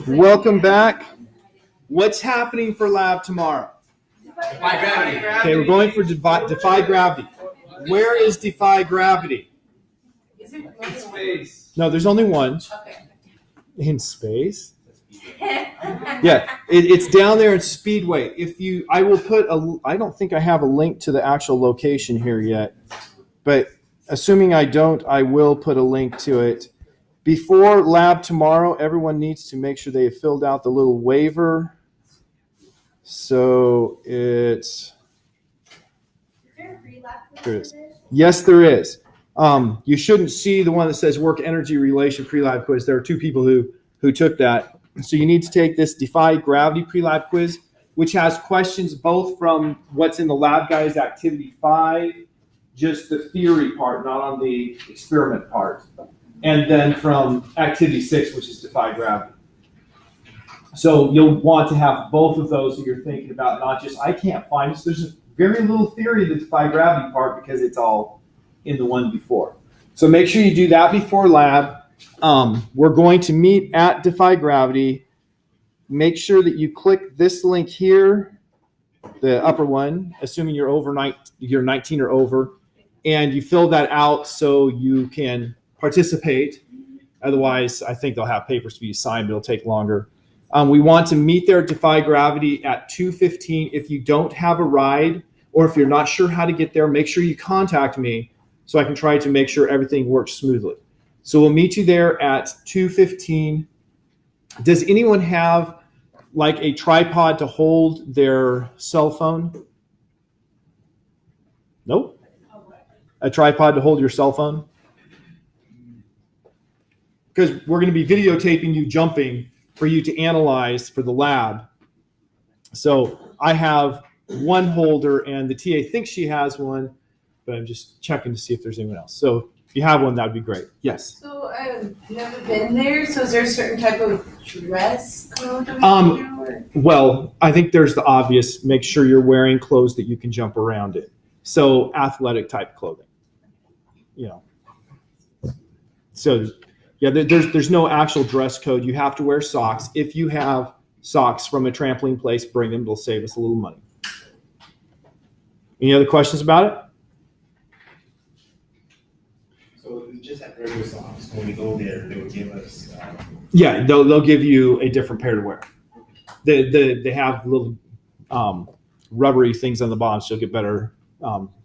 Welcome back. What's happening for lab tomorrow? Defy gravity. Okay, we're going for defy gravity. Where is defy gravity? In space. No, there's only one. Okay. In space? Yeah, it's down there in Speedway. I will put I don't think I have a link to the actual location here yet, but assuming I don't, I will put a link to it. Before lab tomorrow, everyone needs to make sure they have filled out the little waiver. So it's... Is there a free lab There is. Yes, there is. You shouldn't see the one that says work energy relation pre-lab quiz. There are two people who took that. So you need to take this Defy Gravity pre-lab quiz, which has questions both from what's in the lab guide's activity 5, just the theory part, not on the experiment part, and then from activity 6, which is Defy Gravity. So you'll want to have both of those that you're thinking about, not just, I can't find this. There's very little theory of the Defy Gravity part because it's all in the one before. So make sure you do that before lab. We're going to meet at Defy Gravity. Make sure that you click this link here, the upper one, assuming you're 19 or over, and you fill that out so you can participate. Otherwise, I think they'll have papers for you to sign, but it'll take longer. We want to meet there at Defy Gravity at 2:15. If you don't have a ride, or if you're not sure how to get there, make sure you contact me so I can try to make sure everything works smoothly. So we'll meet you there at 2:15. Does anyone have like a tripod to hold their cell phone? Nope. A tripod to hold your cell phone? Because we're going to be videotaping you jumping for you to analyze for the lab. So I have one holder, and the TA thinks she has one, but I'm just checking to see if there's anyone else. So if you have one, that would be great. Yes? So I've never been there, so is there a certain type of dress code? Well, I think there's the obvious, make sure you're wearing clothes that you can jump around in. So athletic type clothing, So yeah, there's no actual dress code. You have to wear socks. If you have socks from a trampoline place, bring them. They'll save us a little money. Any other questions about it? So if we just have regular socks, when we go there, they will give us... Yeah, they'll give you a different pair to wear. They have little rubbery things on the bottom, so you'll get better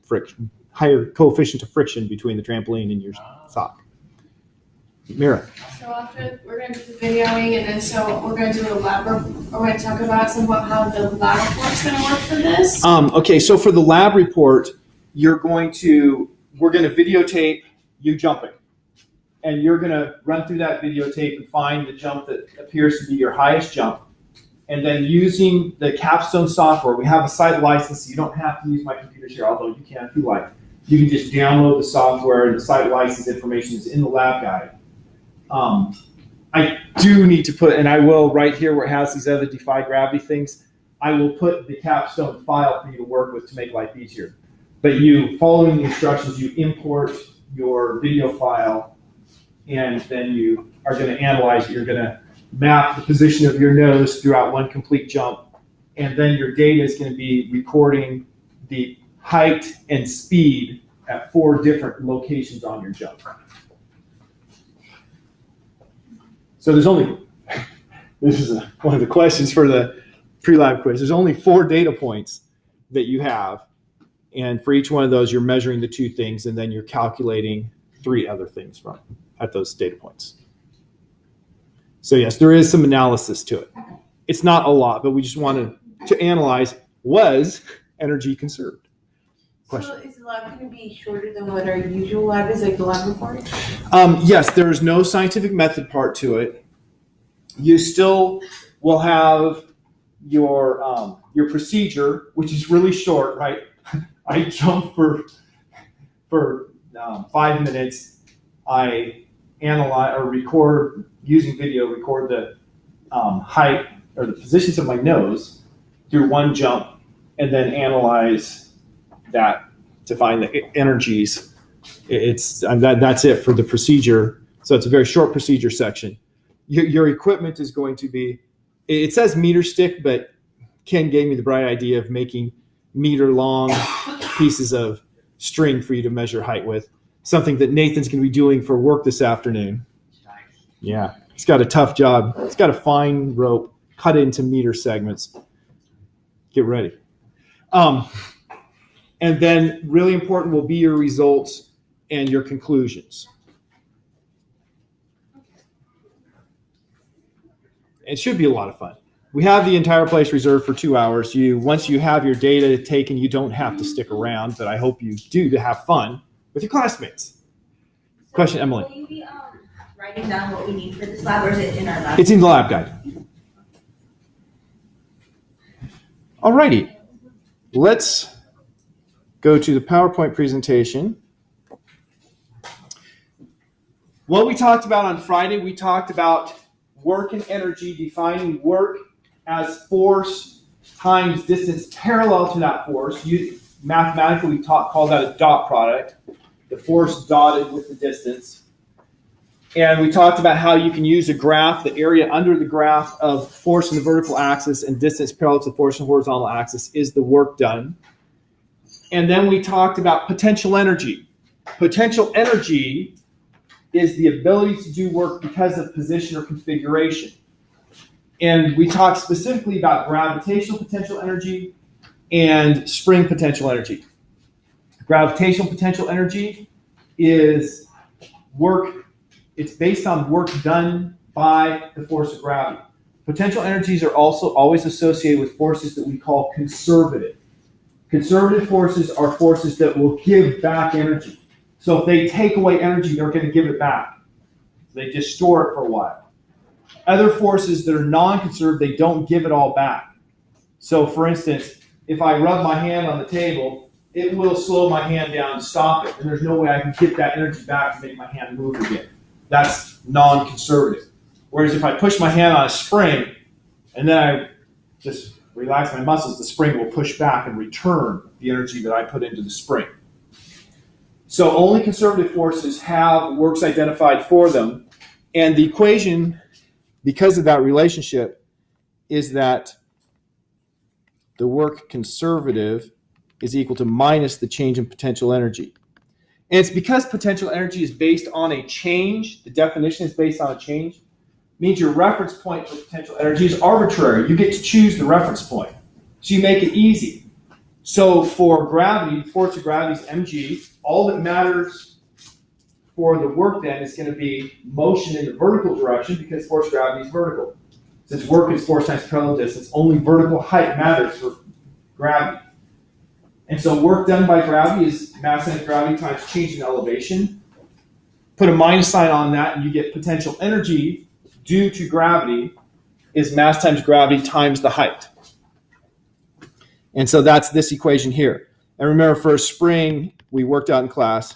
friction, higher coefficient of friction between the trampoline and your sock. Mira. So after we're going to do the videoing, and then so we're going to do a lab. We're going to talk about how the lab report's going to work for this. Okay, so for the lab report, we're going to videotape you jumping, and you're going to run through that videotape and find the jump that appears to be your highest jump, and then using the Capstone software, we have a site license. So you don't have to use my computer here, although you can if you like. You can just download the software, and the site license information is in the lab guide. I do need to put, and I will right here where it has these other Defy Gravity things, I will put the Capstone file for you to work with to make life easier. But you, following the instructions, you import your video file, and then you are going to analyze it. You're going to map the position of your nose throughout one complete jump, and then your data is going to be recording the height and speed at 4 different locations on your jump. So there's only, this is one of the questions for the pre-lab quiz. There's only 4 data points that you have. And for each one of those, you're measuring the 2 things, and then you're calculating 3 other things at those data points. So yes, there is some analysis to it. It's not a lot, but we just wanted to analyze, was energy conserved? Question. So is the lab going to be shorter than what our usual lab is, like the lab report? Yes, there is no scientific method part to it. You still will have your procedure, which is really short, right? I jump for 5 minutes. I analyze or record using video, record the height or the positions of my nose through one jump, and then analyze that to find the energies. That's it for the procedure. So it's a very short procedure section. your equipment is going to be, it says meter stick, but Ken gave me the bright idea of making meter long pieces of string for you to measure height with. Something that Nathan's going to be doing for work this afternoon. Yeah, he's got a tough job. He's got a fine rope, cut it into meter segments. Get ready. And then really important will be your results and your conclusions. It should be a lot of fun. We have the entire place reserved for 2 hours. Once you have your data taken, you don't have to stick around, but I hope you do to have fun with your classmates. Question, Emily. Will you be writing down what we need for this lab, or is it in our lab? It's in the lab guide. Alrighty. Let's go to the PowerPoint presentation. What we talked about on Friday, we talked about work and energy, defining work as force times distance parallel to that force. Mathematically, we call that a dot product, the force dotted with the distance. And we talked about how you can use a graph, the area under the graph of force in the vertical axis and distance parallel to force in the horizontal axis is the work done. And then we talked about potential energy. Potential energy is the ability to do work because of position or configuration. And we talked specifically about gravitational potential energy and spring potential energy. Gravitational potential energy is work, it's based on work done by the force of gravity. Potential energies are also always associated with forces that we call conservative. Conservative forces are forces that will give back energy. So if they take away energy, they're going to give it back. They just store it for a while. Other forces that are non-conservative, they don't give it all back. So for instance, if I rub my hand on the table, it will slow my hand down and stop it. And there's no way I can get that energy back to make my hand move again. That's non-conservative. Whereas if I push my hand on a spring and then I just relax my muscles, the spring will push back and return the energy that I put into the spring. So only conservative forces have works identified for them. And the equation, because of that relationship, is that the work conservative is equal to minus the change in potential energy. And it's because potential energy is based on a change, the definition is based on a change, means your reference point for potential energy is arbitrary. You get to choose the reference point. So you make it easy. So for gravity, the force of gravity is mg. All that matters for the work then is going to be motion in the vertical direction because force of gravity is vertical. Since work is force times parallel distance, only vertical height matters for gravity. And so work done by gravity is mass times gravity times change in elevation. Put a minus sign on that and you get potential energy due to gravity is mass times gravity times the height. And so that's this equation here. And remember, for a spring, we worked out in class,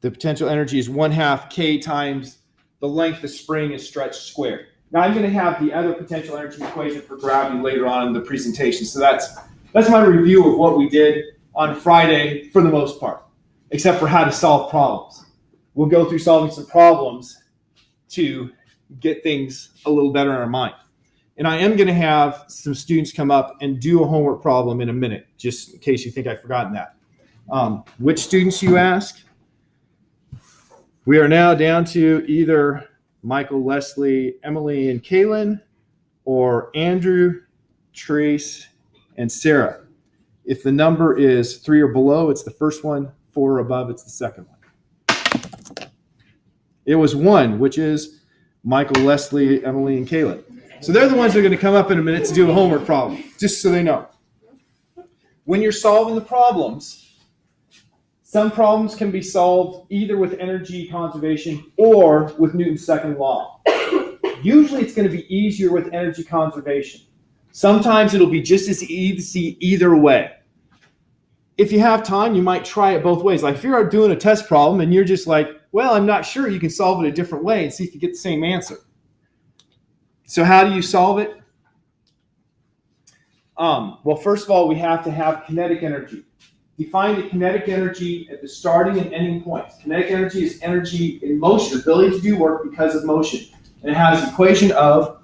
the potential energy is 1/2 K times the length the spring is stretched squared. Now I'm going to have the other potential energy equation for gravity later on in the presentation. So that's my review of what we did on Friday for the most part, except for how to solve problems. We'll go through solving some problems to get things a little better in our mind. And I am going to have some students come up and do a homework problem in a minute, just in case you think I've forgotten that. Which students, you ask? We are now down to either Michael, Leslie, Emily, and Kaylin, or Andrew, Trace, and Sarah. If the number is 3 or below, it's the first one. 4 or above, it's the second one. It was 1, which is Michael, Leslie, Emily, and Kaylin. So they're the ones that are going to come up in a minute to do a homework problem, just so they know. When you're solving the problems, some problems can be solved either with energy conservation or with Newton's second law. Usually it's going to be easier with energy conservation. Sometimes it'll be just as easy either way. If you have time, you might try it both ways. Like if you're doing a test problem and you're just like, well, I'm not sure, you can solve it a different way and see if you get the same answer. So how do you solve it? Well, first of all, we have to have kinetic energy. define the kinetic energy at the starting and ending points. Kinetic energy is energy in motion, ability to do work because of motion. And it has the equation of,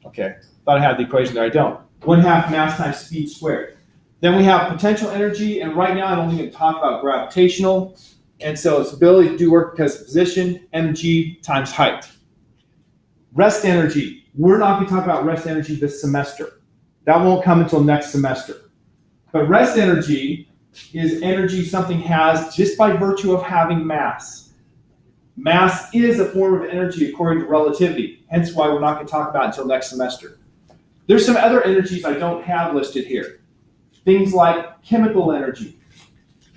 okay, thought I had the equation there, I don't. 1/2 mass times speed squared. Then we have potential energy, and right now I'm only going to talk about gravitational. And so it's ability to do work because of position, mg times height. Rest energy. We're not going to talk about rest energy this semester. That won't come until next semester. But rest energy is energy something has just by virtue of having mass. Mass is a form of energy according to relativity, hence why we're not going to talk about it until next semester. There's some other energies I don't have listed here. Things like chemical energy.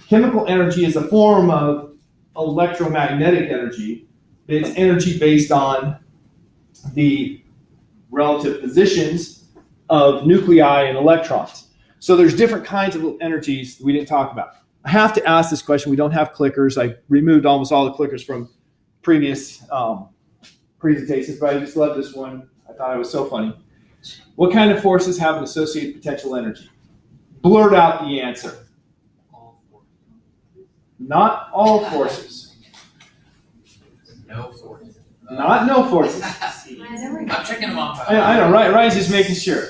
Chemical energy is a form of electromagnetic energy. It's energy based on the relative positions of nuclei and electrons. So there's different kinds of energies that we didn't talk about. I have to ask this question. We don't have clickers. I removed almost all the clickers from previous presentations, but I just love this one. I thought it was so funny. What kind of forces have an associated potential energy? Blurt out the answer. Not all forces. No forces. Not no forces. I'm checking them off. I know, right? Ryan's just making sure.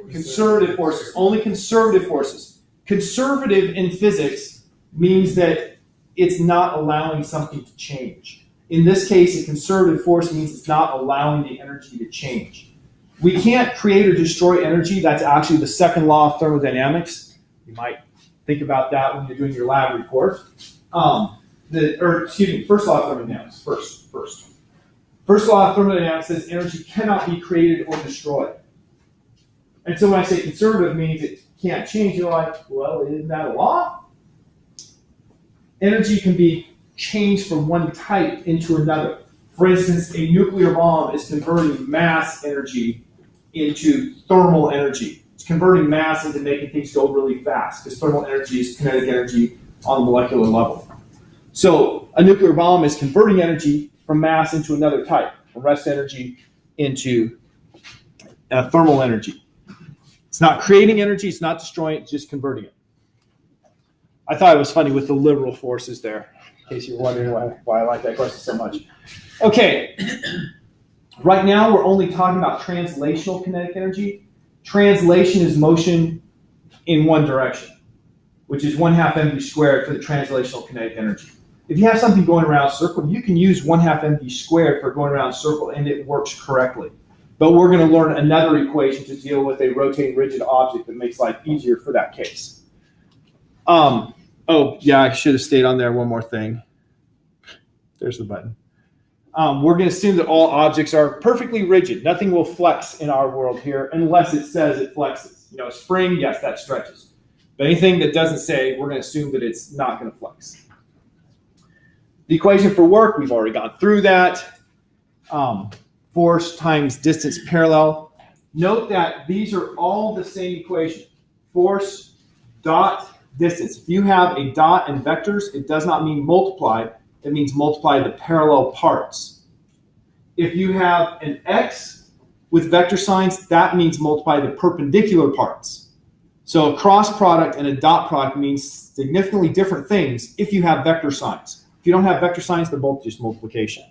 Conservative forces. Only conservative forces. Conservative in physics means that it's not allowing something to change. In this case, a conservative force means it's not allowing the energy to change. We can't create or destroy energy. That's actually the second law of thermodynamics. You might think about that when you're doing your lab report. First law of thermodynamics. First law of thermodynamics says energy cannot be created or destroyed. And so when I say conservative means it can't change, you're like, well, isn't that a law? Energy can be changed from one type into another. For instance, a nuclear bomb is converting mass energy into thermal energy. It's converting mass into making things go really fast, because thermal energy is kinetic energy on the molecular level. So a nuclear bomb is converting energy from mass into another type, from rest energy into thermal energy. It's not creating energy, it's not destroying it, it's just converting it. I thought it was funny with the liberal forces there, in case you're wondering why I like that question so much. Okay, right now we're only talking about translational kinetic energy. Translation is motion in one direction, which is 1/2 mv squared for the translational kinetic energy. If you have something going around a circle, you can use 1/2 mv squared for going around a circle, and it works correctly. But we're going to learn another equation to deal with a rotating rigid object that makes life easier for that case. Oh, yeah, I should have stayed on there. One more thing. There's the button. We're going to assume that all objects are perfectly rigid. Nothing will flex in our world here unless it says it flexes. You know, a spring, yes, that stretches. But anything that doesn't say, we're going to assume that it's not going to flex. The equation for work, we've already gone through that. Force times distance parallel. Note that these are all the same equation. Force dot distance. If you have a dot and vectors, it does not mean multiply. It means multiply the parallel parts. If you have an x with vector signs, that means multiply the perpendicular parts. So a cross product and a dot product means significantly different things if you have vector signs. If you don't have vector signs, they're both just multiplication.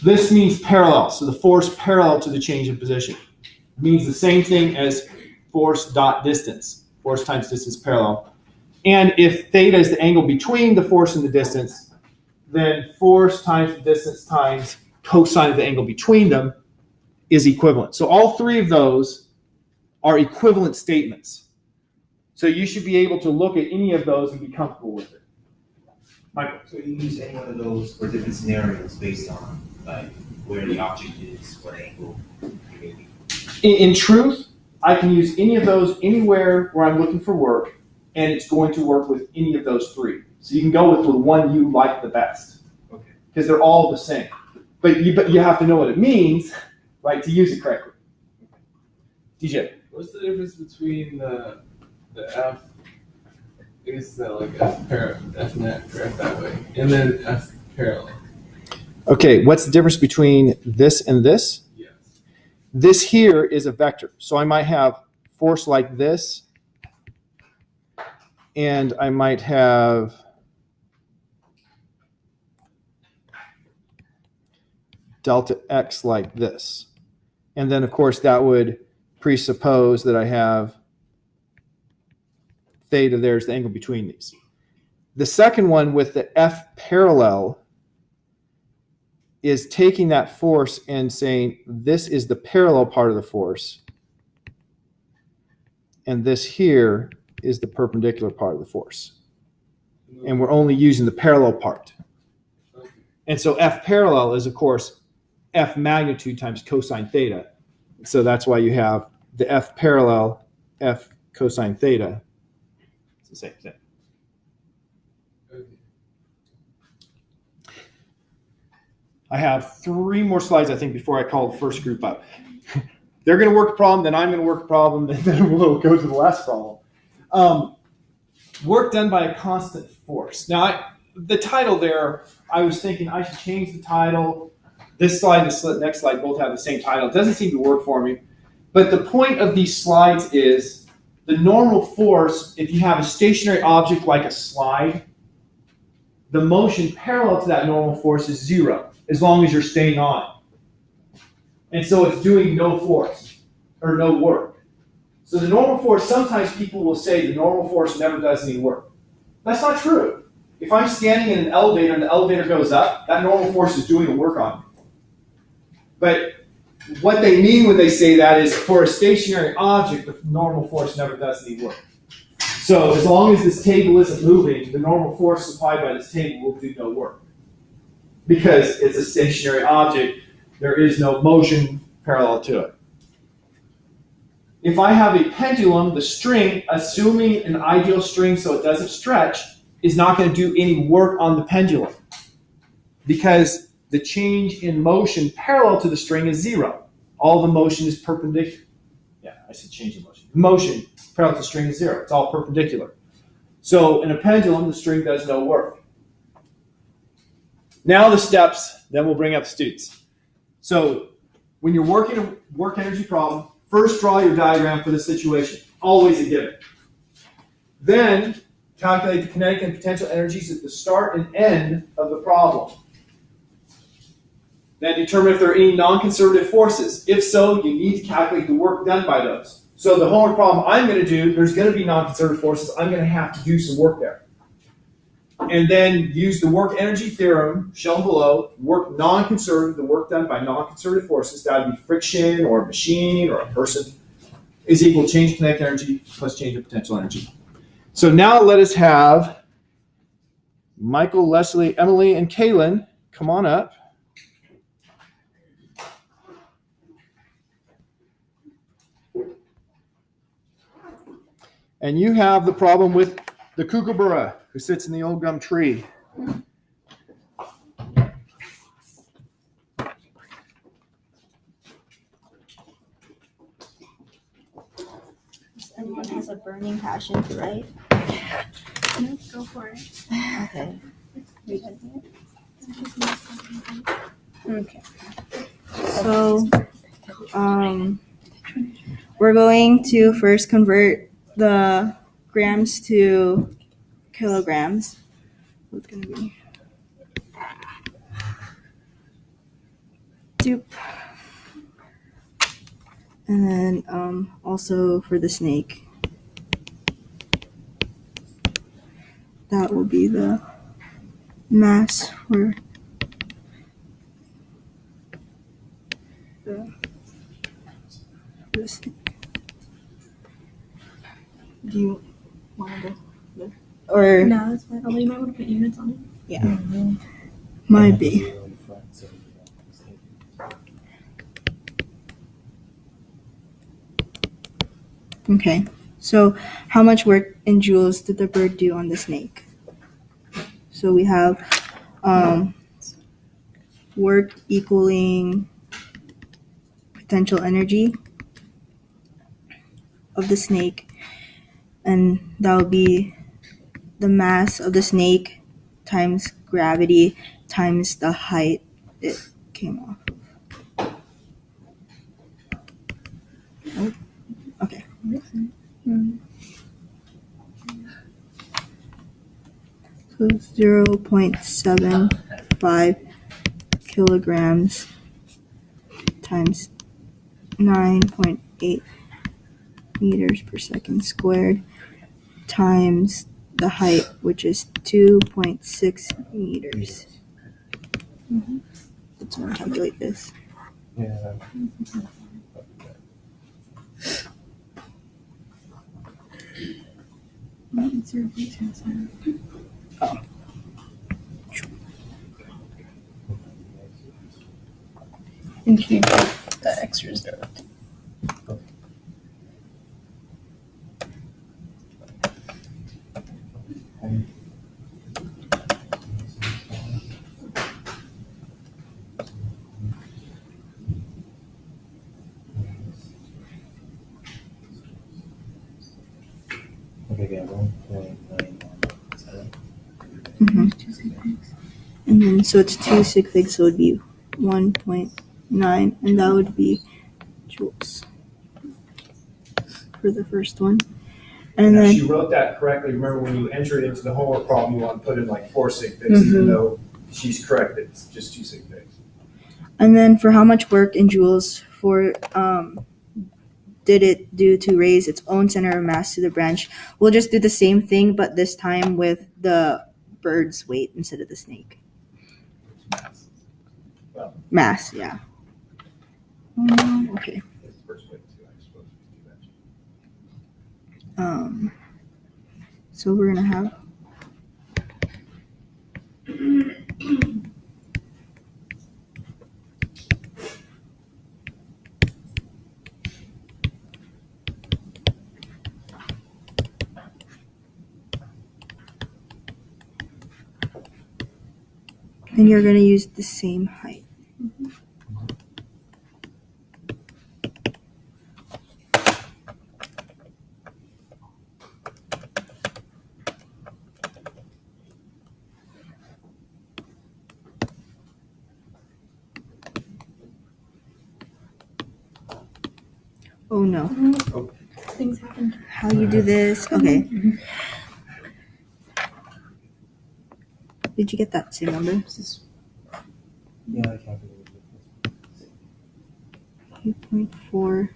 This means parallel, so the force parallel to the change in position. It means the same thing as force dot distance, force times distance parallel. And if theta is the angle between the force and the distance, then force times the distance times cosine of the angle between them is equivalent. So all three of those are equivalent statements. So you should be able to look at any of those and be comfortable with it. Michael. So you use any one of those for different scenarios based on like where the object is, what angle it may be. In truth, I can use any of those anywhere where I'm looking for work, and it's going to work with any of those three. So you can go with the one you like the best, Okay. because they're all the same. But you have to know what it means, right, to use it correctly. DJ. What's the difference between the F? I guess is that like F net or F that way, and then F parallel. Okay, what's the difference between this and this? Yes. This here is a vector. So I might have force like this, and I might have delta x like this. And then, of course, that would presuppose that I have theta. There's the angle between these. The second one with the F parallel is taking that force and saying this is the parallel part of the force, and this here is the perpendicular part of the force. And we're only using the parallel part. And so F parallel is, of course, F magnitude times cosine theta. So that's why you have the F parallel, F cosine theta. It's the same thing. I have 3 more slides, I think, before I call the first group up. They're going to work a problem, then I'm going to work a problem, and then we'll go to the last problem. Work done by a constant force. Now, the title there, I was thinking I should change the title. This slide and the next slide both have the same title. It doesn't seem to work for me. But the point of these slides is the normal force, if you have a stationary object like a slide, the motion parallel to that normal force is 0, as long as you're staying on. And so it's doing no force, or no work. So the normal force, sometimes people will say the normal force never does any work. That's not true. If I'm standing in an elevator and the elevator goes up, that normal force is doing a work on me. But what they mean when they say that is for a stationary object, the normal force never does any work. So as long as this table isn't moving, the normal force supplied by this table will do no work. Because it's a stationary object, there is no motion parallel to it. If I have a pendulum, the string, assuming an ideal string so it doesn't stretch, is not going to do any work on the pendulum. Because the change in motion parallel to the string is 0. All the motion is perpendicular. Yeah, I said change in motion. The motion parallel to the string is 0. It's all perpendicular. So in a pendulum, the string does no work. Now the steps, then we'll bring up the students. So when you're working a work energy problem, first draw your diagram for the situation. Always a given. Then calculate the kinetic and potential energies at the start and end of the problem. Then determine if there are any non-conservative forces. If so, you need to calculate the work done by those. So the homework problem I'm going to do, there's going to be non-conservative forces. I'm going to have to do some work there. And then use the work energy theorem shown below, work non-conservative, the work done by non-conservative forces, that would be friction or a machine or a person, is equal to change in kinetic energy plus change in potential energy. So now let us have Michael, Leslie, Emily, and Kaylin come on up. And you have the problem with the kookaburra who sits in the old gum tree. Anyone has a burning passion to write? No, go for it. Okay. Okay. So, we're going to first convert the grams to kilograms. So it's going to be doop. And then also for the snake, that will be the mass for the snake. Do you want to go there? Or No, that's fine. Although you might want to put units on it. yeah, might be. Okay, so how much work in joules did the bird do on the snake? So we have work equaling potential energy of the snake, and that would be the mass of the snake times gravity times the height it came off. So 0.75 kilograms times 9.8 meters per second squared times the height, which is 2.6 meters. Let's calculate this. Yeah. Oh. And can you put the extra zero? Okay, yeah, 1.917. And then so it's 2 sig figs, so it would be 1.9, and that would be joules for the first one. And Now, then she wrote that correctly. Remember, when you enter it into the homework problem, you want to put in like 4 sig figs, even though she's correct, it's just 2 sig figs. And then for how much work in joules for did it do to raise its own center of mass to the branch? We'll just do the same thing, but this time with the bird's weight instead of the snake. Mass, yeah. Okay. That's the first way too, I suppose. So we're gonna have and you're gonna use the same height. Oh no. Things happen. How you do this? Okay. Did you get that same number? Yeah, I calculated it. 2.4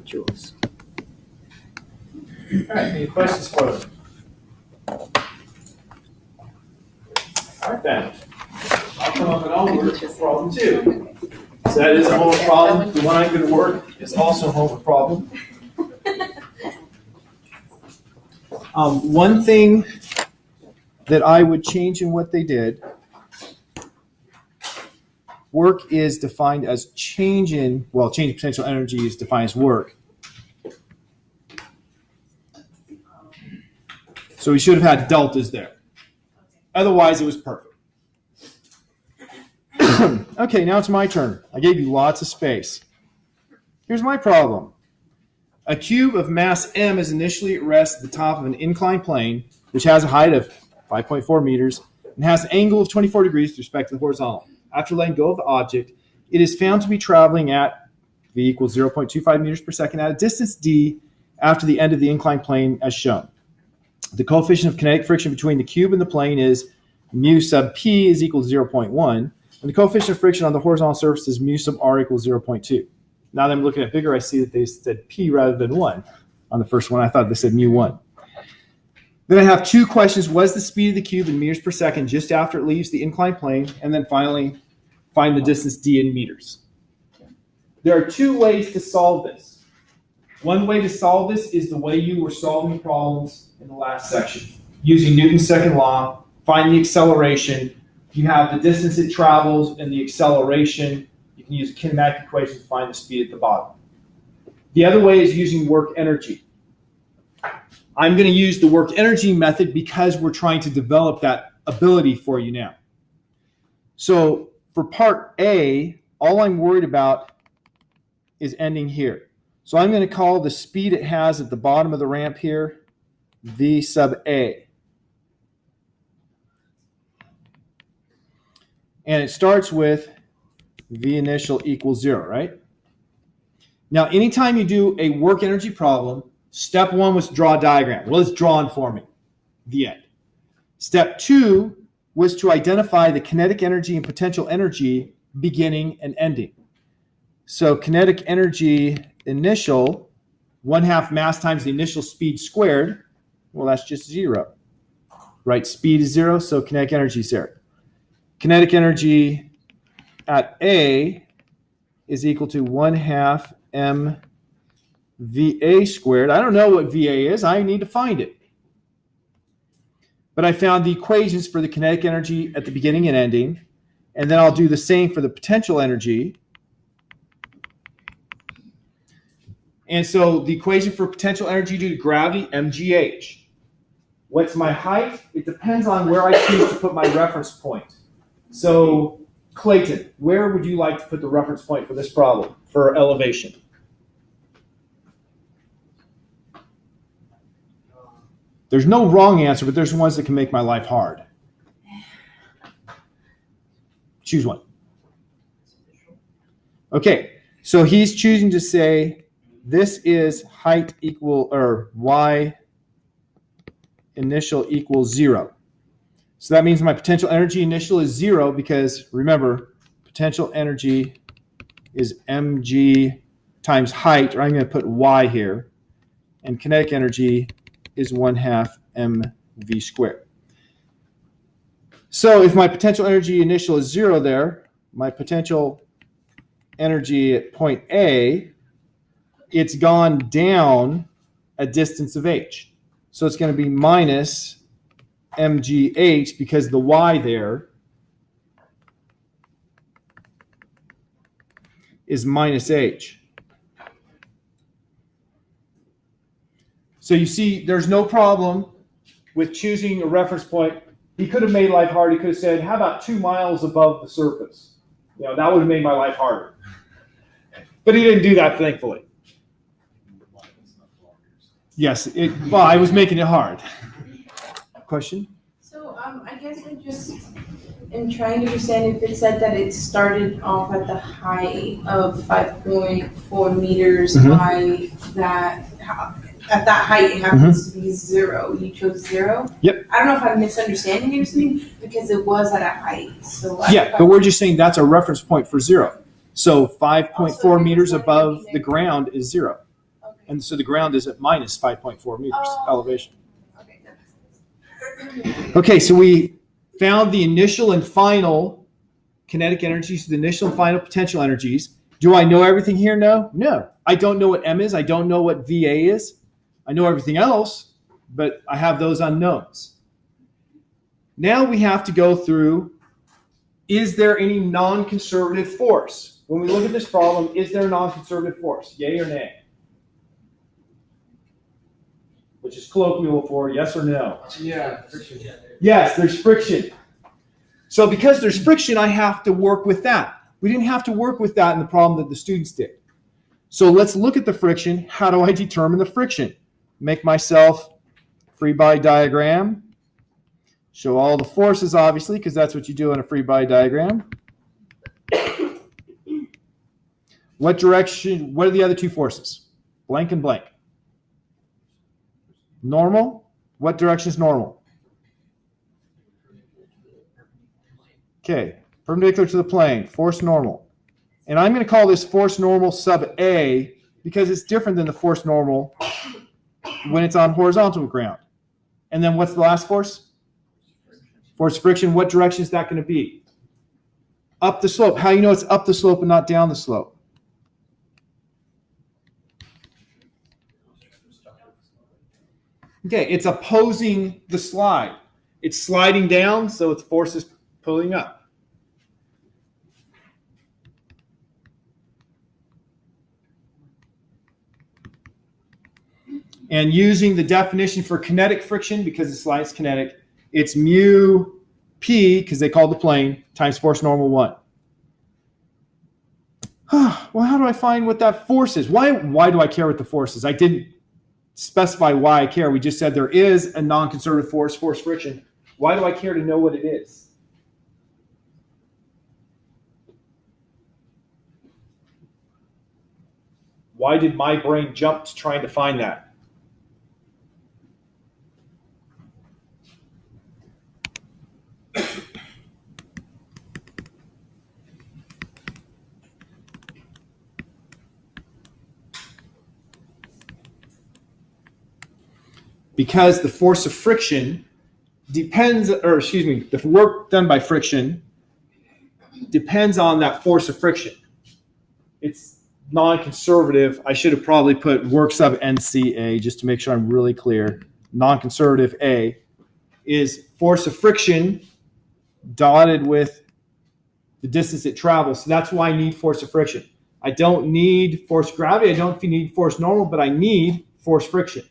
joules. All right, any questions for them? All right, then. I'll come up and I'll work problem 2. So that is a homework problem. The one I'm going to work is also a homework problem. One thing that I would change in what they did, work is defined as change in potential energy is defined as work. So we should have had deltas there. Otherwise, it was perfect. Okay, now it's my turn. I gave you lots of space. Here's my problem. A cube of mass m is initially at rest at the top of an inclined plane, which has a height of 5.4 meters and has an angle of 24 degrees with respect to the horizontal. After letting go of the object, it is found to be traveling at v equals 0.25 meters per second at a distance d after the end of the inclined plane as shown. The coefficient of kinetic friction between the cube and the plane is mu sub p is equal to 0.1, and the coefficient of friction on the horizontal surface is mu sub r equals 0.2. Now that I'm looking at bigger, I see that they said p rather than 1 on the first one. I thought they said mu 1. Then I have 2 questions. What is the speed of the cube in meters per second just after it leaves the inclined plane? And then finally, find the distance d in meters. There are 2 ways to solve this. One way to solve this is the way you were solving problems in the last section. Using Newton's second law, find the acceleration. You have the distance it travels and the acceleration. You can use a kinematic equation to find the speed at the bottom. The other way is using work energy. I'm going to use the work energy method because we're trying to develop that ability for you now. So for part A, all I'm worried about is ending here. So I'm going to call the speed it has at the bottom of the ramp here V sub A. And it starts with V initial equals 0, right? Now, anytime you do a work energy problem, Step 1 was to draw a diagram. Well, it's drawn for me. The end. Step 2 was to identify the kinetic energy and potential energy beginning and ending. So kinetic energy initial, 1/2 mass times the initial speed squared, well, that's just 0. Right? Speed is 0, so kinetic energy is 0. Kinetic energy at A is equal to 1/2 mVA squared. I don't know what VA is. I need to find it. But I found the equations for the kinetic energy at the beginning and ending, and then I'll do the same for the potential energy. And so the equation for potential energy due to gravity, mgh. What's my height? It depends on where I choose to put my reference point. So, Clayton, where would you like to put the reference point for this problem, for elevation? There's no wrong answer, but there's ones that can make my life hard. Choose one. Okay, so he's choosing to say this is height equal, or y initial equals 0. So that means my potential energy initial is 0 because, remember, potential energy is mg times height, or I'm going to put y here, and kinetic energy is 1/2 mv squared. So if my potential energy initial is 0 there, my potential energy at point A, it's gone down a distance of h. So it's going to be minus mgh because the y there is minus h. So you see, there's no problem with choosing a reference point. He could have made life hard. He could have said, how about 2 miles above the surface? You know, that would have made my life harder. But he didn't do that, thankfully. Yes, well, I was making it hard. Question? So I guess I just am trying to understand if it said that it started off at the height of 5.4 meters, why that, at that height it happens to be 0. You chose 0? Yep. I don't know if I'm misunderstanding or something, because it was at a height. So but we're just saying that's a reference point for 0. So 5.4 meters above the ground is 0. Okay. And so the ground is at minus 5.4 meters elevation. Okay, that makes sense. Okay, so we found the initial and final kinetic energies, the initial and final potential energies. Do I know everything here? No. I don't know what M is. I don't know what VA is. I know everything else, but I have those unknowns. Now we have to go through, is there any non-conservative force? When we look at this problem, is there a non-conservative force? Yay or nay? Which is colloquial for yes or no. Yeah, friction. Yes, there's friction. So because there's friction, I have to work with that. We didn't have to work with that in the problem that the students did. So let's look at the friction. How do I determine the friction? Make myself free body diagram. Show all the forces, obviously, because that's what you do in a free body diagram. What direction? What are the other two forces? Blank and blank. Normal. What direction is normal? Okay, perpendicular to the plane, force normal. And I'm going to call this force normal sub A because it's different than the force normal when it's on horizontal ground. And then what's the last force? Force friction. What direction is that going to be? Up the slope. How do you know it's up the slope and not down the slope? Okay, it's opposing the slide. It's sliding down, so its force is pulling up. And using the definition for kinetic friction, because the slide is kinetic, it's mu p, because they call the plane, times force normal 1. Well, how do I find what that force is? Why do I care what the force is? I didn't specify why I care. We just said there is a non-conservative force, force friction. Why do I care to know what it is? Why did my brain jump to trying to find that? because the force of friction depends, or excuse me, the work done by friction depends on that force of friction. It's non-conservative. I should have probably put work sub NCA just to make sure I'm really clear. Non-conservative A is force of friction dotted with the distance it travels. So that's why I need force of friction. I don't need force of gravity. I don't need force normal, but I need force friction.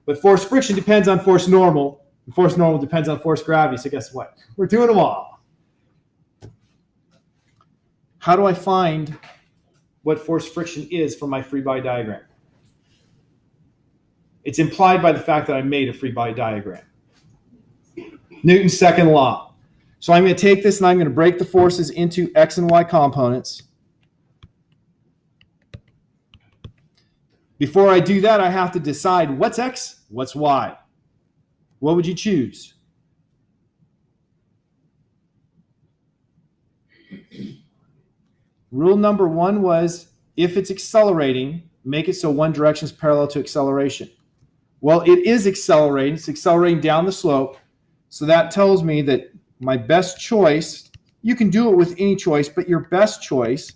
But force friction depends on force normal, and force normal depends on force gravity. So guess what? We're doing them all. How do I find what force friction is from my free body diagram? It's implied by the fact that I made a free body diagram. Newton's second law. So I'm going to take this and I'm going to break the forces into X and Y components. Before I do that, I have to decide what's X, what's Y. What would you choose? Rule number one was, if it's accelerating, make it so one direction is parallel to acceleration. Well, it is accelerating. It's accelerating down the slope. So that tells me that my best choice, you can do it with any choice, but your best choice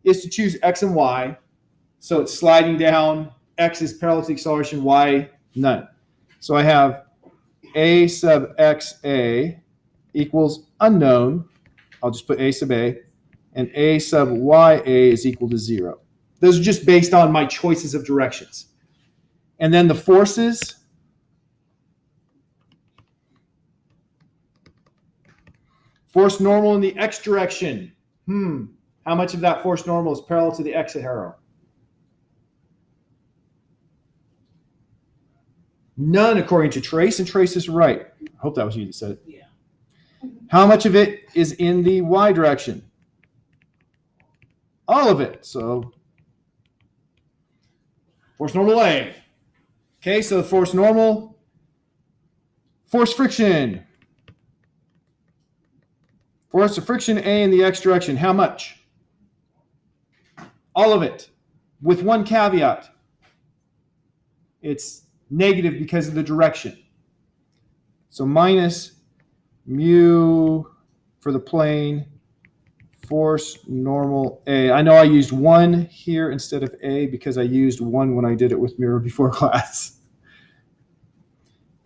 is to choose X and Y. So it's sliding down. X is parallel to the acceleration, Y none. So I have A sub XA equals unknown. I'll just put A sub A. And A sub YA is equal to 0. Those are just based on my choices of directions. And then the forces. Force normal in the X direction. How much of that force normal is parallel to the X arrow? None, according to Trace, and Trace is right. I hope that was you that said it. Yeah. How much of it is in the Y direction? All of it. So force normal A. Okay, so the force normal, force friction. Force of friction A in the X direction. How much? All of it. With one caveat. It's negative because of the direction. So minus mu for the plane, force normal A. I know I used 1 here instead of A because I used 1 when I did it with mirror before class.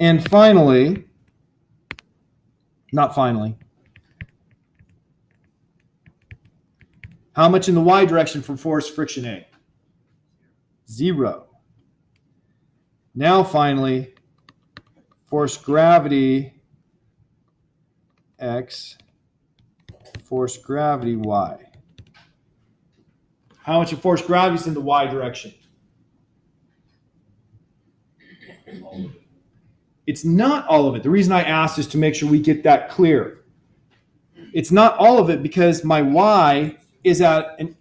And finally, not finally, how much in the Y direction from force friction A? 0. Now finally, force gravity X, force gravity Y. How much of force gravity is in the Y direction? It's not all of it. The reason I asked is to make sure we get that clear. It's not all of it because my Y is at an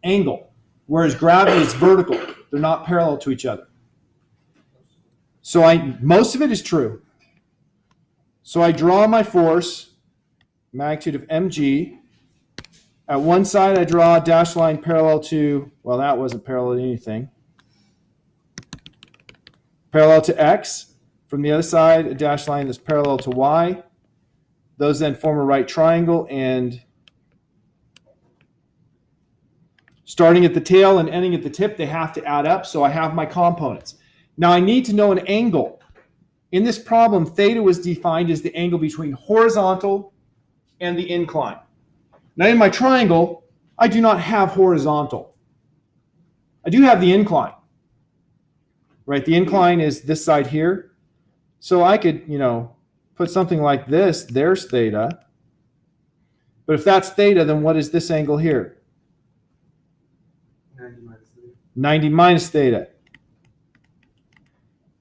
angle, whereas gravity is vertical. They're not parallel to each other. So most of it is true. So I draw my force, magnitude of mg. At one side, I draw a dashed line parallel to, well, that wasn't parallel to anything. Parallel to x. From the other side, a dashed line that's parallel to y. Those then form a right triangle, and starting at the tail and ending at the tip, they have to add up. So I have my components. Now I need to know an angle. In this problem, theta was defined as the angle between horizontal and the incline. Now in my triangle, I do not have horizontal. I do have the incline. Right? The incline is this side here. So I could, put something like this. There's theta. But if that's theta, then what is this angle here? 90 minus theta. 90 minus theta.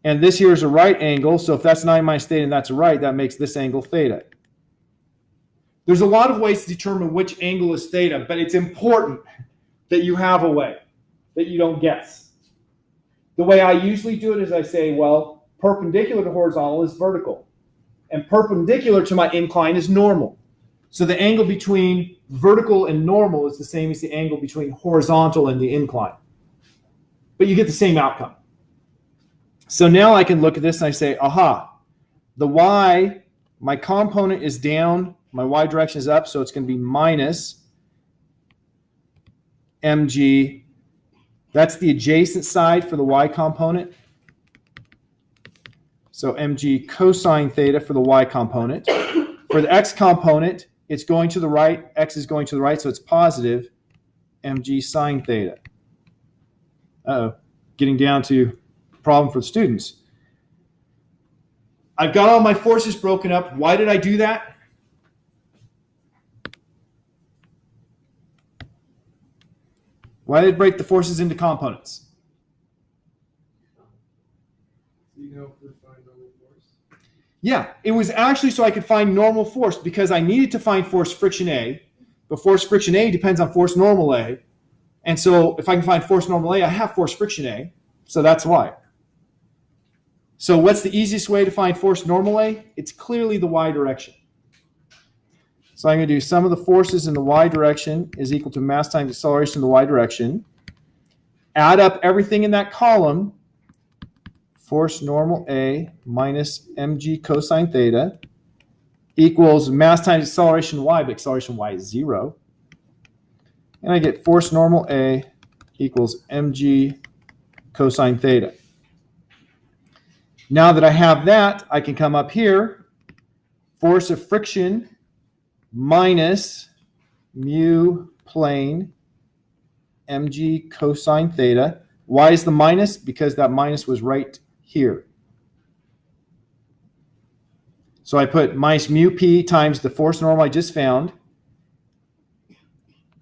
And this here is a right angle, so if that's 9 minus theta and that's a right, that makes this angle theta. There's a lot of ways to determine which angle is theta, but it's important that you have a way, that you don't guess. The way I usually do it is I say, well, perpendicular to horizontal is vertical, and perpendicular to my incline is normal. So the angle between vertical and normal is the same as the angle between horizontal and the incline. But you get the same outcome. So now I can look at this and I say, aha, the y, my component is down, my y direction is up, so it's going to be minus mg. That's the adjacent side for the y component. So mg cosine theta for the y component. For the x component, it's going to the right. X is going to the right, so it's positive mg sine theta. Uh-oh, getting down to problem for the students. I've got all my forces broken up. Why did I do that? Why did I break the forces into components? Yeah, it was actually so I could find normal force because I needed to find force friction A, but force friction A depends on force normal A. And so if I can find force normal A, I have force friction A, so that's why. So what's the easiest way to find force normal A? It's clearly the y direction. So I'm going to do sum of the forces in the y direction is equal to mass times acceleration in the y direction. Add up everything in that column. Force normal A minus mg cosine theta equals mass times acceleration y, but acceleration y is 0. And I get force normal A equals mg cosine theta. Now that I have that, I can come up here, force of friction minus mu plane mg cosine theta. Why is the minus? Because that minus was right here. So I put minus mu p times the force normal I just found.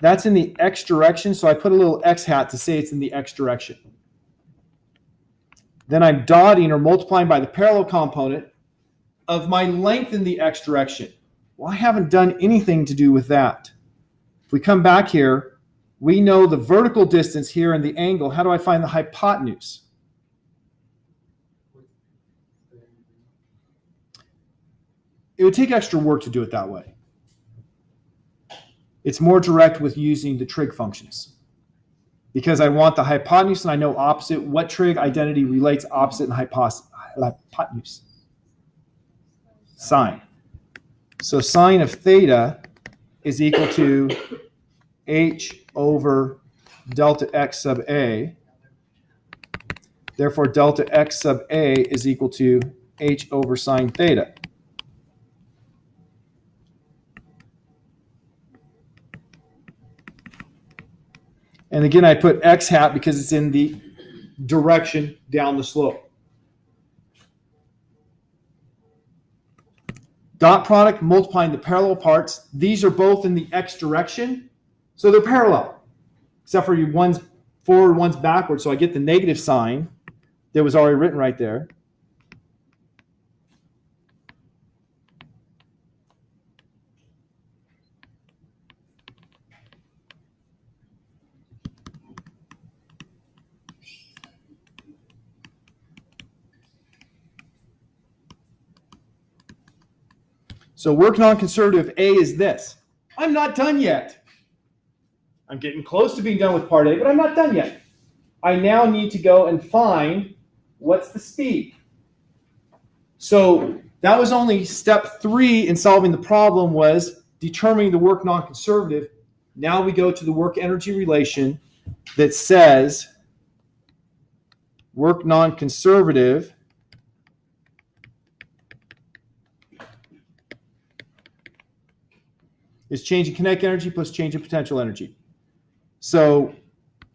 That's in the x direction, so I put a little x hat to say it's in the x direction. Then I'm dotting or multiplying by the parallel component of my length in the x direction. Well, I haven't done anything to do with that. If we come back here, we know the vertical distance here and the angle. How do I find the hypotenuse? It would take extra work to do it that way. It's more direct with using the trig functions. Because I want the hypotenuse and I know opposite. What trig identity relates opposite and hypotenuse? Sine. So sine of theta is equal to h over delta x sub a. Therefore, delta x sub a is equal to h over sine theta. And again, I put x hat because it's in the direction down the slope. Dot product multiplying the parallel parts. These are both in the x direction, so they're parallel, except for one's forward, one's backward. So I get the negative sign that was already written right there. So work non-conservative A is this. I'm not done yet. I'm getting close to being done with part A, but I'm not done yet. I now need to go and find what's the speed. So that was only step 3 in solving the problem, was determining the work non-conservative. Now we go to the work energy relation that says work non-conservative is change in kinetic energy plus change in potential energy. So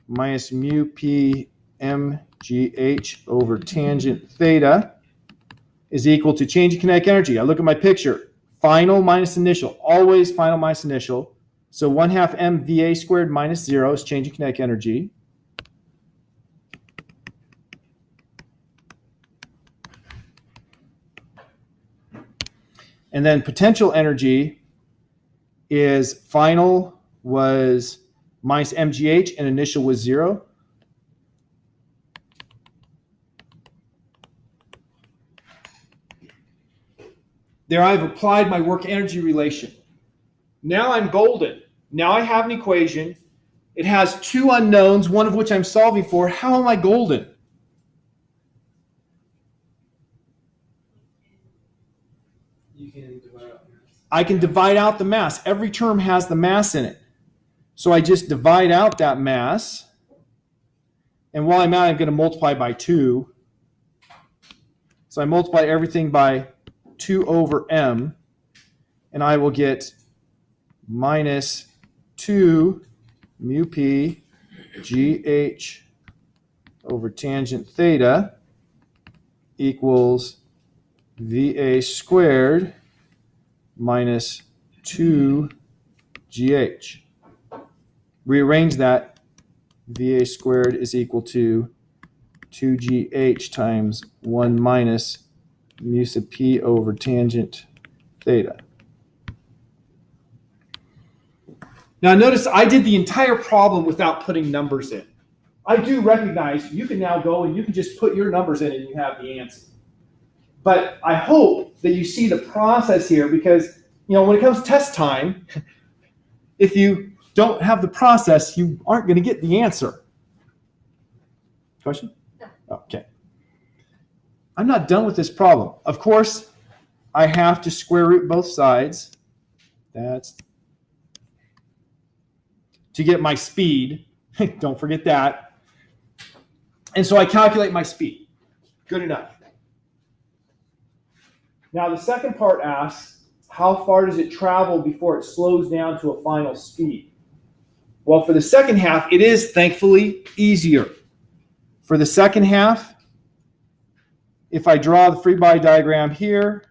minus mu p mgh over tangent theta is equal to change in kinetic energy. I look at my picture. Final minus initial. Always final minus initial. So 1/2 mva squared minus 0 is change in kinetic energy. And then potential energy is final was minus mgh and initial was 0. There I've applied my work energy relation. Now I'm golden. Now I have an equation. It has 2 unknowns, one of which I'm solving for. How am I golden? I can divide out the mass. Every term has the mass in it. So I just divide out that mass. And while I'm at it, I'm going to multiply by 2. So I multiply everything by 2 over m. And I will get minus 2 mu p gh over tangent theta equals VA squared minus 2GH. Rearrange that. VA squared is equal to 2GH times 1 minus mu sub P over tangent theta. Now notice I did the entire problem without putting numbers in. I do recognize you can now go and you can just put your numbers in and you have the answer. But I hope that you see the process here because, when it comes to test time, if you don't have the process, you aren't going to get the answer. Question? No. Okay. I'm not done with this problem. Of course, I have to square root both sides. That's to get my speed. Don't forget that. And so I calculate my speed. Good enough. Now the second part asks, how far does it travel before it slows down to a final speed? Well, for the second half, it is thankfully easier. For the second half, if I draw the free body diagram here,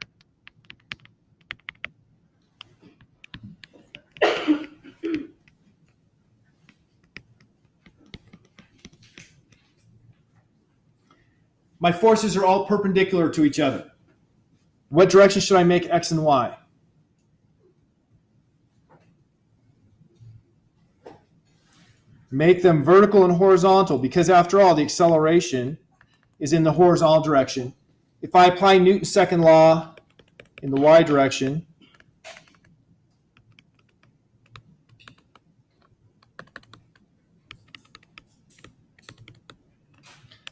my forces are all perpendicular to each other. What direction should I make X and Y? Make them vertical and horizontal because after all, the acceleration is in the horizontal direction. If I apply Newton's second law in the Y direction,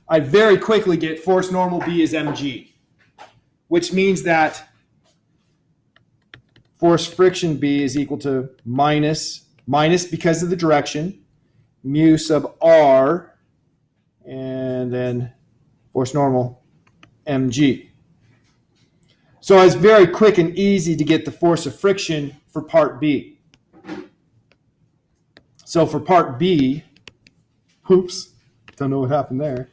I very quickly get force normal B is mg, which means that force friction B is equal to minus because of the direction, mu sub R, and then force normal mg. So it's very quick and easy to get the force of friction for part B. So for part B, oops, don't know what happened there.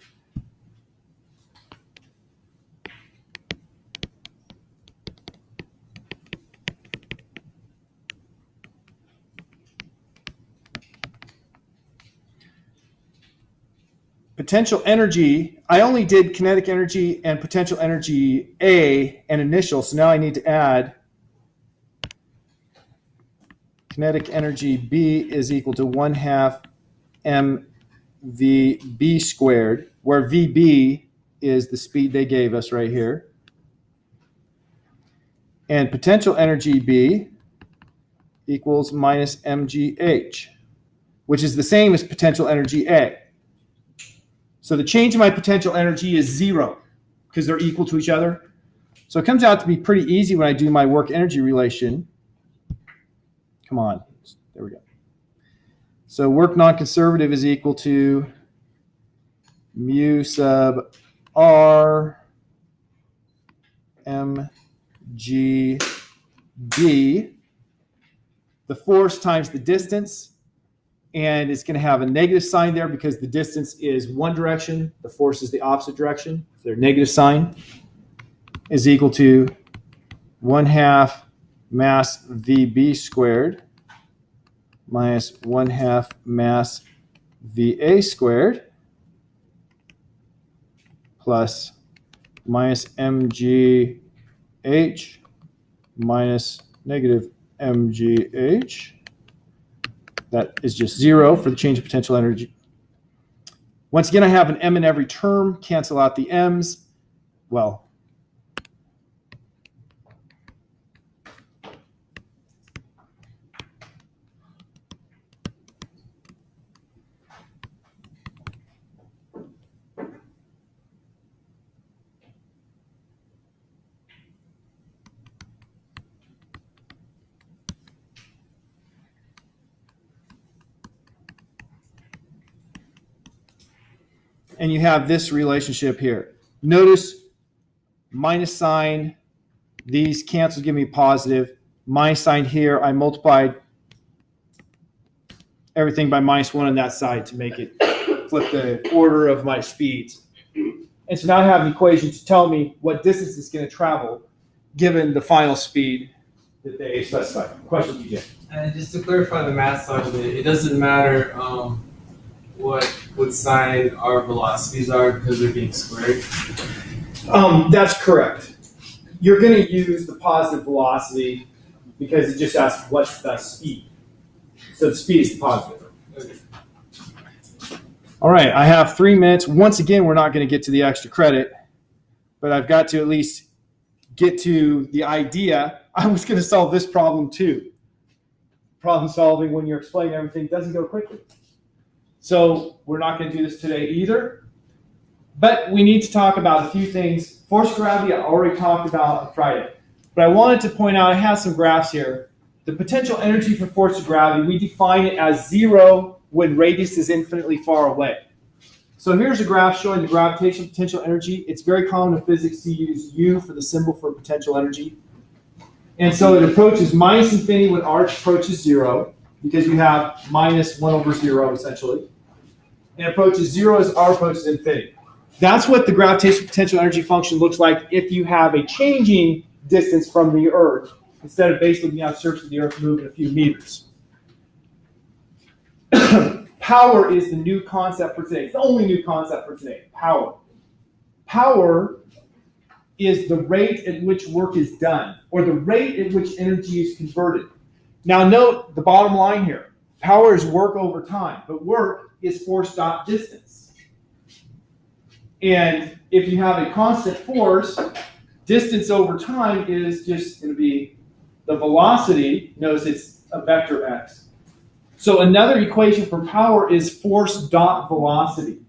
Potential energy, I only did kinetic energy and potential energy A and initial, so now I need to add kinetic energy B is equal to 1/2 mvb squared, where VB is the speed they gave us right here. And potential energy B equals minus mgh, which is the same as potential energy A. So the change in my potential energy is 0 because they're equal to each other. So it comes out to be pretty easy when I do my work energy relation. Come on. There we go. So work non-conservative is equal to mu sub R mg B, the force times the distance. And it's going to have a negative sign there because the distance is one direction. The force is the opposite direction. So their negative sign is equal to 1/2 mass VB squared minus 1/2 mass VA squared plus minus mgh minus negative mgh. That is just 0 for the change of potential energy. Once again, I have an m in every term. Cancel out the m's. Well, and you have this relationship here. Notice minus sign, these cancel, give me positive. Minus sign here, I multiplied everything by -1 on that side to make it flip the order of my speeds. And so now I have an equation to tell me what distance it's going to travel given the final speed that they specified. Question, DJ? And just to clarify the math side of it, it doesn't matter what sign our velocities are because they're being squared. That's correct. You're going to use the positive velocity because it just asks what's the speed. So the speed is the positive. Okay. All right, I have 3 minutes. Once again, we're not going to get to the extra credit, but I've got to at least get to the idea. I was going to solve this problem too. Problem solving when you're explaining everything doesn't go quickly. So we're not going to do this today either. But we need to talk about a few things. Force of gravity, I already talked about on Friday. But I wanted to point out, I have some graphs here. The potential energy for force of gravity, we define it as 0 when radius is infinitely far away. So here's a graph showing the gravitational potential energy. It's very common in physics to use U for the symbol for potential energy. And so it approaches minus infinity when r approaches 0, because you have -1/0 essentially. And it approaches 0 as r approaches infinity. That's what the gravitational potential energy function looks like if you have a changing distance from the Earth, instead of basically being on the surface of the Earth moving a few meters. Power is the new concept for today. It's the only new concept for today, power. Power is the rate at which work is done, or the rate at which energy is converted. Now note the bottom line here. Power is work over time, but work is force dot distance. And if you have a constant force, distance over time is just going to be the velocity. Notice it's a vector x. So another equation for power is force dot velocity.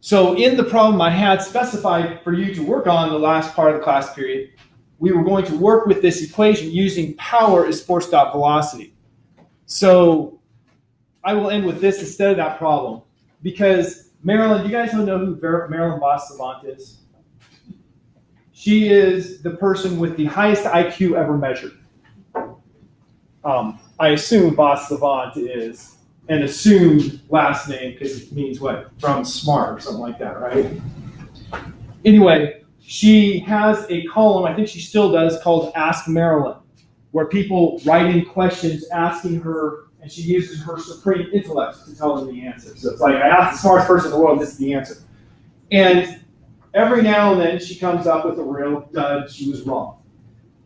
So in the problem I had specified for you to work on the last part of the class period, we were going to work with this equation using power as force dot velocity. So I will end with this instead of that problem, because Marilyn, do you guys know who Marilyn Boss-Savant is? She is the person with the highest IQ ever measured. I assume Boss-Savant is an assumed last name because it means what? From smart or something like that, right? Anyway, she has a column, I think she still does, called Ask Marilyn, where people write in questions asking her, and she uses her supreme intellect to tell them the answer. So it's like, I asked the smartest person in the world, this is the answer. And every now and then she comes up with a real dud, she was wrong.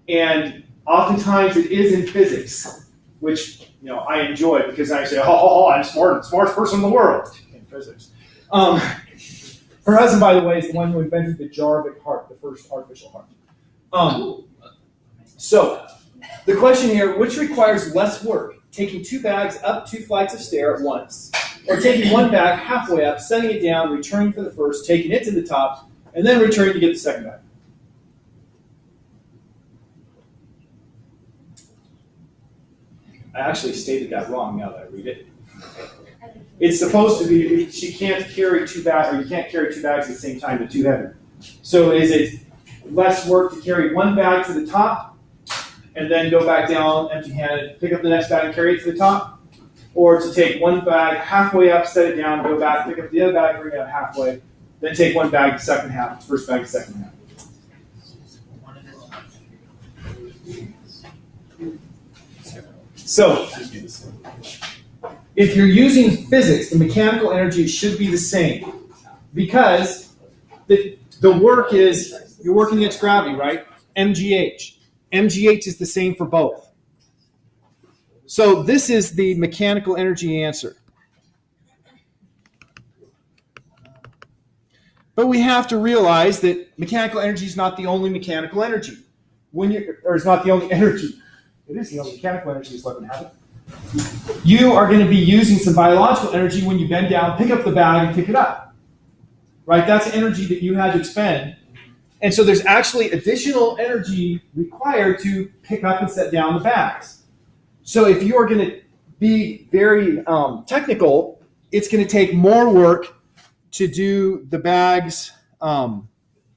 And oftentimes it is in physics, which I enjoy because I say, I'm the smartest person in the world in physics. Her husband, by the way, is the one who invented the Jarvik heart, the first artificial heart. So the question here, which requires less work, taking 2 bags up 2 flights of stairs at once, or taking 1 bag halfway up, setting it down, returning for the first, taking it to the top, and then returning to get the second bag? I actually stated that wrong now that I read it. It's supposed to be, she can't carry 2 bags, or you can't carry 2 bags at the same time, they're too heavy. So is it less work to carry 1 bag to the top, and then go back down empty-handed, pick up the next bag and carry it to the top? Or to take 1 bag halfway up, set it down, go back, pick up the other bag, bring it up halfway, then take 1 bag the second half, first bag the second half? So, if you're using physics, the mechanical energy should be the same, because the work is, you're working against gravity, right? MGH. MGH is the same for both. So this is the mechanical energy answer. But we have to realize that mechanical energy is not the only mechanical energy. It's not the only energy. It is the only mechanical energy is letting have it. You are going to be using some biological energy when you bend down, pick up the bag, and pick it up. Right? That's energy that you had to expend. And so there's actually additional energy required to pick up and set down the bags. So if you are going to be very technical, it's going to take more work to do the bags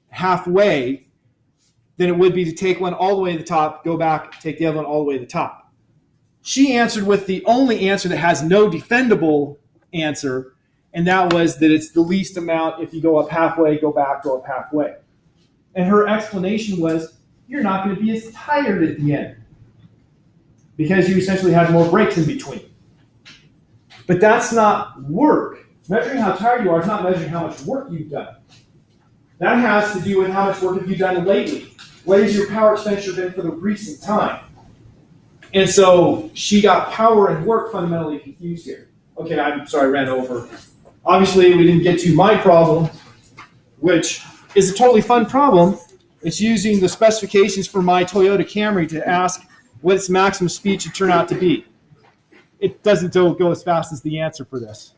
halfway than it would be to take one all the way to the top, go back, take the other one all the way to the top. She answered with the only answer that has no defendable answer, and that was that it's the least amount if you go up halfway, go back, go up halfway. And her explanation was, you're not going to be as tired at the end because you essentially had more breaks in between. But that's not work. Measuring how tired you are is not measuring how much work you've done. That has to do with how much work have you done lately. What has your power expenditure been for the recent time? And so she got power and work fundamentally confused here. Okay, I'm sorry, I ran over. Obviously, we didn't get to my problem, which is a totally fun problem. It's using the specifications for my Toyota Camry to ask what its maximum speed should turn out to be. It doesn't go as fast as the answer for this.